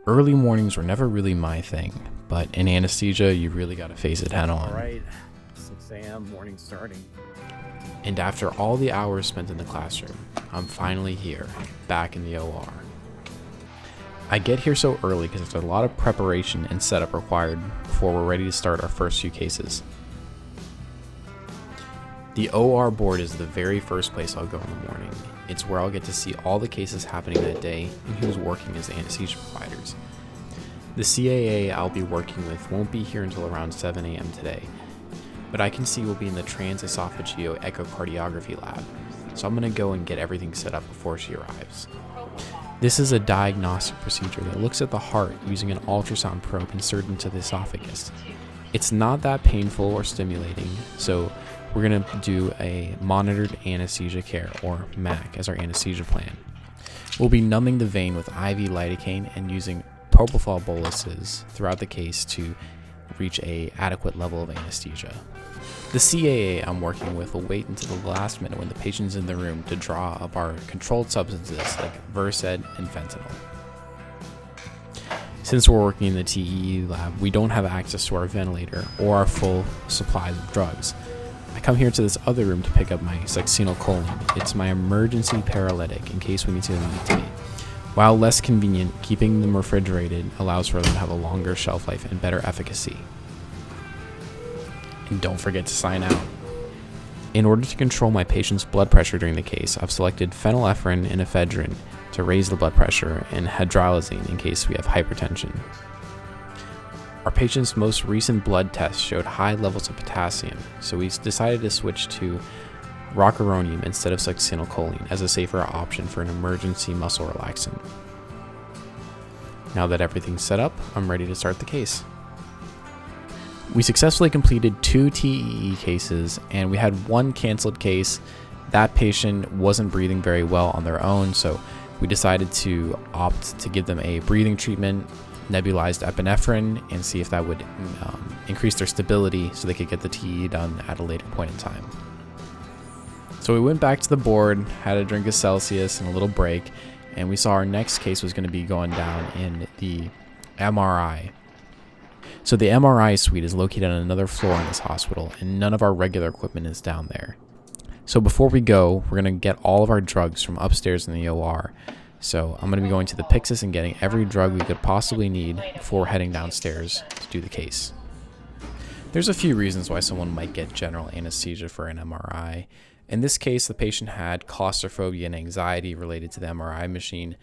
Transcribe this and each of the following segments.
Early mornings were never really my thing, but in anesthesia, you really got to face it head on. All right, 6 a.m., morning starting. And after all the hours spent in the classroom, I'm finally here, back in the OR. I get here so early because there's a lot of preparation and setup required before we're ready to start our first few cases. The OR board is the very first place I'll go in the morning. It's where I'll get to see all the cases happening that day and who's working as anesthesia providers. The CAA I'll be working with won't be here until around 7 a.m. today, but I can see we'll be in the transesophageal echocardiography lab, so I'm going to go and get everything set up before she arrives. This is a diagnostic procedure that looks at the heart using an ultrasound probe inserted into the esophagus. It's not that painful or stimulating, so we're going to do a monitored anesthesia care, or MAC, as our anesthesia plan. We'll be numbing the vein with IV lidocaine and using propofol boluses throughout the case to reach an adequate level of anesthesia. The CAA I'm working with will wait until the last minute when the patient's in the room to draw up our controlled substances like Versed and fentanyl. Since we're working in the TEE lab, we don't have access to our ventilator or our full supply of drugs. I come here to this other room to pick up my succinylcholine. It's my emergency paralytic in case we need to intubate. While less convenient, keeping them refrigerated allows for them to have a longer shelf life and better efficacy. And don't forget to sign out. In order to control my patient's blood pressure during the case, I've selected phenylephrine and ephedrine to raise the blood pressure and hydralazine in case we have hypertension. Our patient's most recent blood test showed high levels of potassium, so we decided to switch to rocuronium instead of succinylcholine as a safer option for an emergency muscle relaxant. Now that everything's set up, I'm ready to start the case. We successfully completed 2 TEE cases, and we had 1 canceled case. That patient wasn't breathing very well on their own, so we decided to opt to give them a breathing treatment, nebulized epinephrine, and see if that would increase their stability so they could get the TEE done at a later point in time. So we went back to the board, had a drink of Celsius and a little break, and we saw our next case was going to be going down in the MRI. So the MRI suite is located on another floor in this hospital, and none of our regular equipment is down there. So before we go, we're going to get all of our drugs from upstairs in the OR. So I'm going to be going to the Pyxis and getting every drug we could possibly need before heading downstairs to do the case. There's a few reasons why someone might get general anesthesia for an MRI. In this case, the patient had claustrophobia and anxiety related to the MRI machine,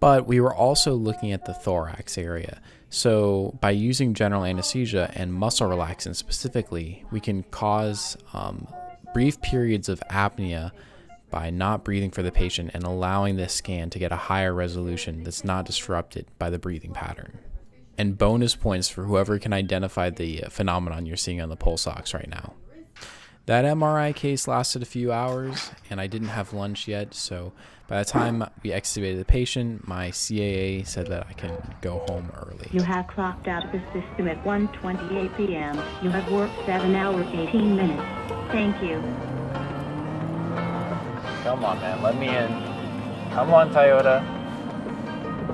but we were also looking at the thorax area. So by using general anesthesia and muscle relaxants specifically, we can cause brief periods of apnea by not breathing for the patient and allowing this scan to get a higher resolution that's not disrupted by the breathing pattern. And bonus points for whoever can identify the phenomenon you're seeing on the pulse ox right now. That MRI case lasted a few hours, and I didn't have lunch yet, so by the time we extubated the patient, my CAA said that I can go home early. You have clocked out of the system at 1:28 p.m. You have worked 7 hours, 18 minutes. Thank you. Come on, man, let me in. Come on, Toyota.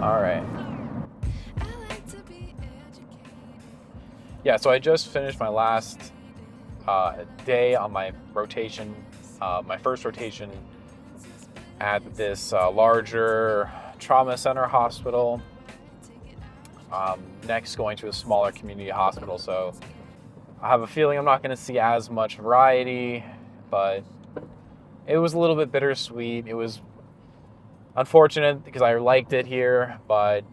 All right. Yeah, so I just finished my last day on my rotation, my first rotation at this larger trauma center hospital. Next, going to a smaller community hospital, so I have a feeling I'm not going to see as much variety, but it was a little bit bittersweet. It was unfortunate because I liked it here, but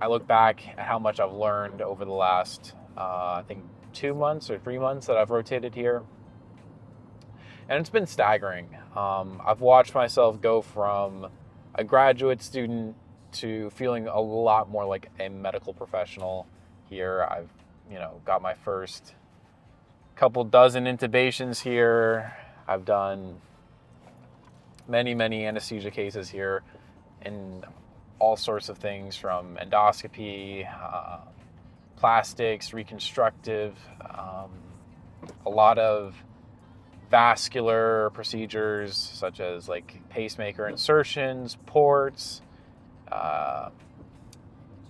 I look back at how much I've learned over the last, I think, 2 months or 3 months that I've rotated here. And it's been staggering. I've watched myself go from a graduate student to feeling a lot more like a medical professional here. I've, got my first couple dozen intubations here. I've done many anesthesia cases here in all sorts of things from endoscopy, plastics, reconstructive, a lot of vascular procedures such as like pacemaker insertions, ports,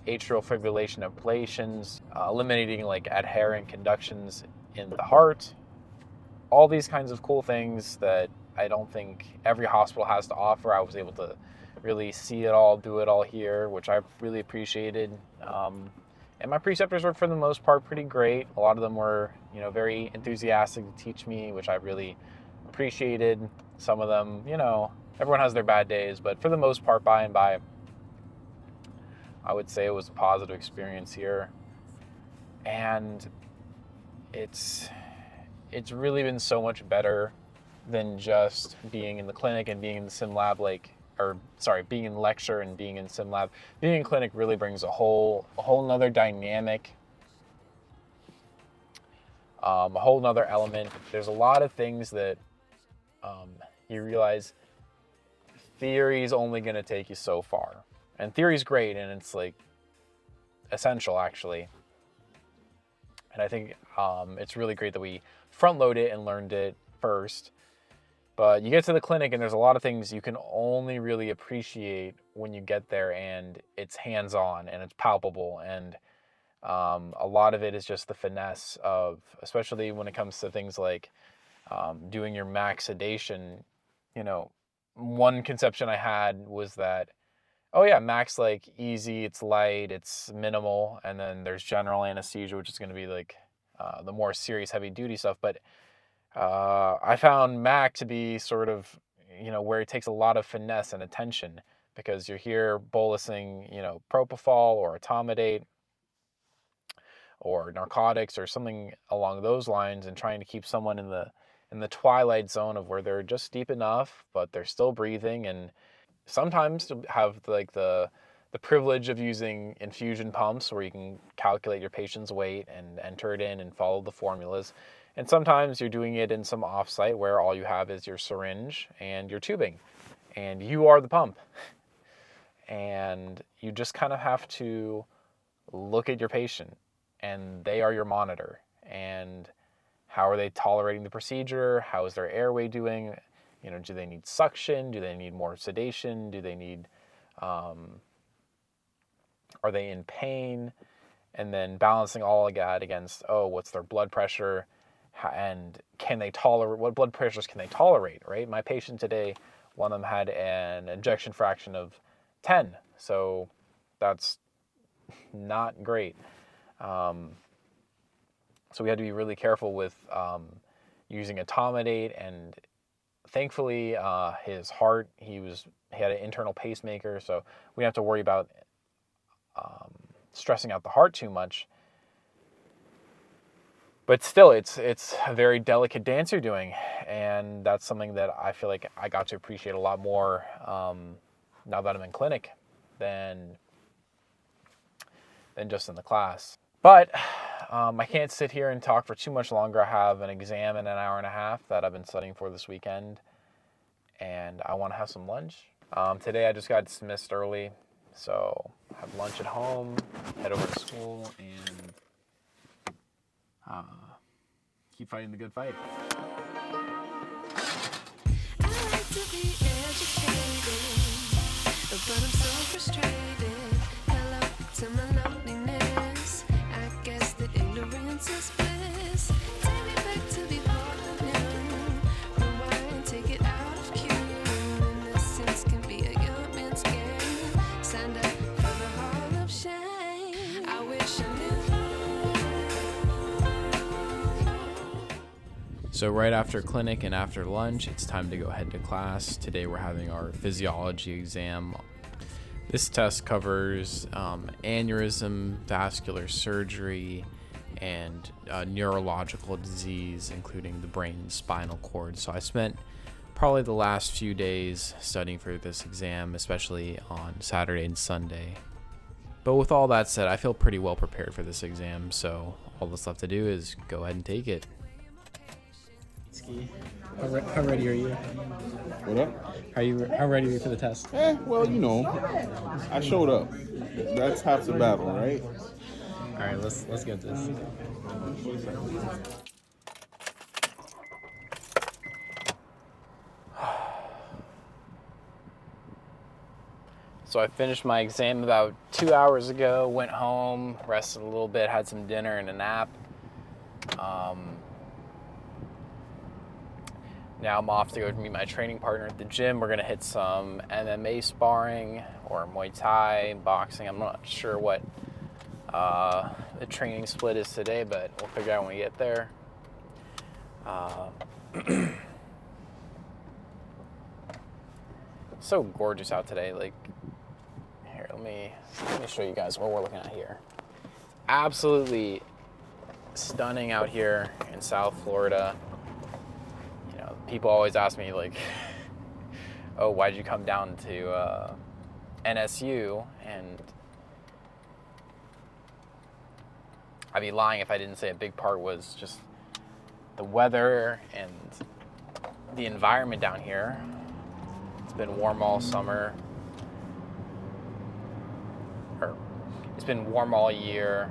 atrial fibrillation ablations, eliminating like adherent conductions in the heart, all these kinds of cool things that I don't think every hospital has to offer. I was able to really see it all, do it all here, which I really appreciated. And my preceptors were, for the most part, pretty great. A lot of them were, very enthusiastic to teach me, which I really appreciated. Some of them, everyone has their bad days, but for the most part, by and by, I would say it was a positive experience here. And it's really been so much better than just being in the clinic and being in the sim lab, being in lecture and being in sim lab. Being in clinic really brings a whole nother dynamic, a whole nother element. There's a lot of things that you realize theory is only going to take you so far. And theory is great, and it's like essential actually. And I think it's really great that we front load it and learned it first. But you get to the clinic and there's a lot of things you can only really appreciate when you get there, and it's hands-on and it's palpable. And a lot of it is just the finesse of, especially when it comes to things like doing your max sedation. One conception I had was that, oh yeah, max, like easy, it's light, it's minimal. And then there's general anesthesia, which is going to be like the more serious heavy duty stuff. But I found Mac to be sort of, where it takes a lot of finesse and attention, because you're here bolusing, propofol or etomidate or narcotics or something along those lines, and trying to keep someone in the twilight zone of where they're just deep enough, but they're still breathing. And sometimes to have like the privilege of using infusion pumps where you can calculate your patient's weight and enter it in and follow the formulas. And sometimes you're doing it in some offsite where all you have is your syringe and your tubing, and you are the pump. And you just kind of have to look at your patient, and they are your monitor. And how are they tolerating the procedure? How is their airway doing? Do they need suction? Do they need more sedation? Do they need, are they in pain? And then balancing all of that against, what's their blood pressure? And can they tolerate, what blood pressures can they tolerate, right? My patient today, one of them had an ejection fraction of 10. So that's not great. So we had to be really careful with using etomidate, and thankfully his heart, he had an internal pacemaker, so we didn't have to worry about stressing out the heart too much. But still, it's a very delicate dance you're doing, and that's something that I feel like I got to appreciate a lot more now that I'm in clinic than just in the class. But I can't sit here and talk for too much longer. I have an exam in an hour and a half that I've been studying for this weekend, and I want to have some lunch. Today I just got dismissed early, so have lunch at home, head over to school, and keep fighting the good fight. I like to be educated, but I'm so frustrated. Hello to my loneliness. I guess that ignorance is bliss. Take me back to before I knew. Rewind, take it out of cue. Innocence can be a young man's game. Signed up for the hall of shame. I wish I knew. So right after clinic and after lunch, it's time to go head to class. Today we're having our physiology exam. This test covers aneurysm, vascular surgery, and neurological disease, including the brain and spinal cord. So I spent probably the last few days studying for this exam, especially on Saturday and Sunday. But with all that said, I feel pretty well prepared for this exam, so all that's left to do is go ahead and take it. How ready are you? What up? How ready are you for the test? Well, I showed up. That's half the battle, right? All right, let's get this. So I finished my exam about 2 hours ago, went home, rested a little bit, had some dinner and a nap. Now I'm off to go meet my training partner at the gym. We're gonna hit some MMA sparring or Muay Thai, boxing. I'm not sure what the training split is today, but we'll figure out when we get there. It's so gorgeous out today. Like, here, let me show you guys what we're looking at here. Absolutely stunning out here in South Florida. You know, people always ask me like, "Oh, why'd you come down to NSU?" And I'd be lying if I didn't say a big part was just the weather and the environment down here. It's been warm all summer. It's been warm all year.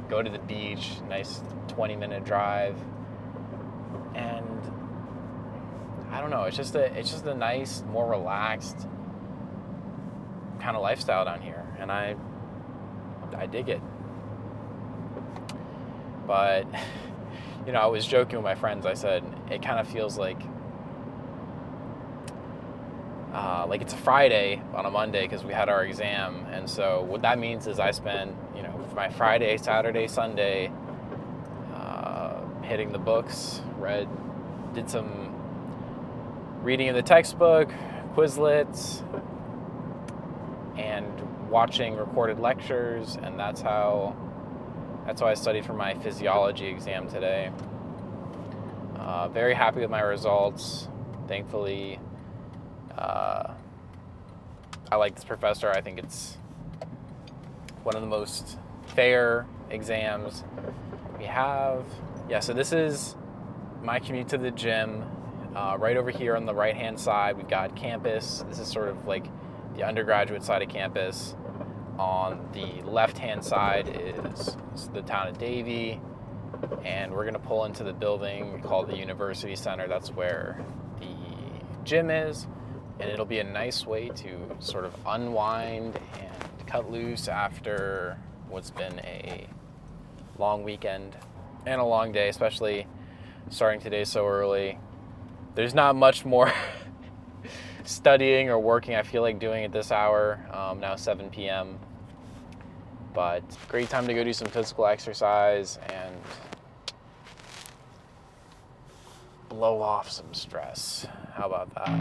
Go to the beach, nice 20-minute drive. And I don't know, it's just a nice, more relaxed kind of lifestyle down here. And I dig it. But, you know, I was joking with my friends. I said, it kind of feels like it's a Friday on a Monday because we had our exam. And so what that means is I spent, you know, my Friday, Saturday, Sunday hitting the books, did some reading of the textbook, Quizlets, and watching recorded lectures. And that's how I studied for my physiology exam today. Very happy with my results. Thankfully, I like this professor. I think it's one of the most fair exams we have. Yeah, so this is my commute to the gym. Right over here on the right-hand side, we've got campus. This is sort of like the undergraduate side of campus. On the left-hand side is the town of Davie, and we're gonna pull into the building called the University Center. That's where the gym is, and it'll be a nice way to sort of unwind and cut loose after what's been a long weekend and a long day, especially starting today so early. There's not much more studying or working I feel like doing at this hour, now 7 p.m. But great time to go do some physical exercise and blow off some stress. How about that?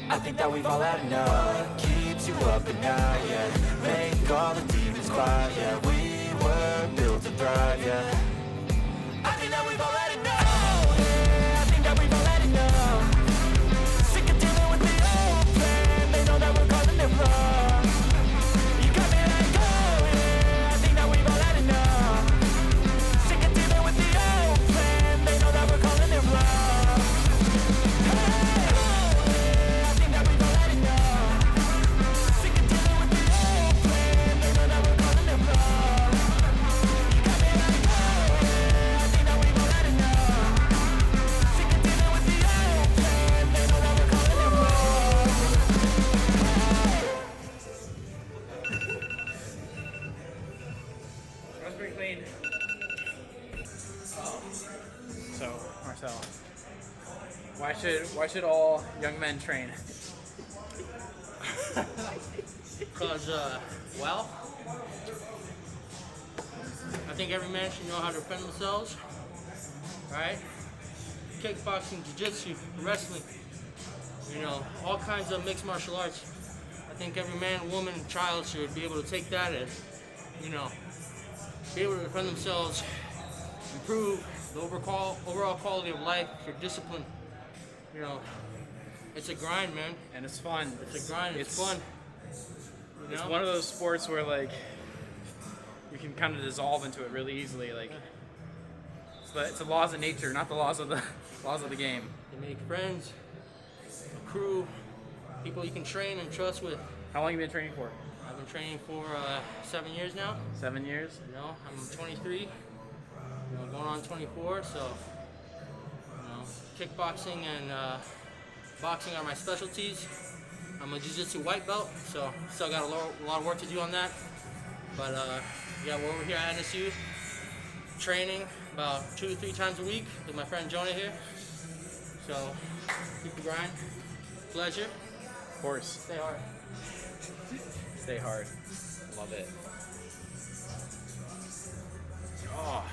I think that we've all had enough. Keeps you up at night, yeah. Make all the demons quiet, yeah. We were built to thrive, yeah. I think that we've all had enough. Yeah, I think that we've all had enough. Sick of dealing with the old plan. They know that we're calling it wrong. You got me like, oh, yeah. I think that we've all had enough. Sick of dealing with the old plan. They know that we're calling it wrong. So, Marcel, why should all young men train? Because, well, I think every man should know how to defend themselves, right? Kickboxing, jiu-jitsu, wrestling, you know, all kinds of mixed martial arts. I think every man, woman, and child should be able to take that and, you know, be able to defend themselves, improve the overall quality of life, your discipline. You know, it's a grind, man. And it's fun. It's a grind. It's fun. You It's know? one of those sports where like you can kind of dissolve into it really easily. Like it's the laws of nature, not the laws of the game. You make friends, a crew, people you can train and trust with. How long have you been training for? I've been training for 7 years now. 7 years? You know, I'm 23. You know, going on 24. So, you know, kickboxing and boxing are my specialties. I'm a jiu-jitsu white belt, so still got a lot of work to do on that. But yeah, we're over here at NSU training about 2 to 3 times a week with my friend Jonah here. So keep the grind. Pleasure. Of course. Stay hard. Stay hard. Love it. Oh.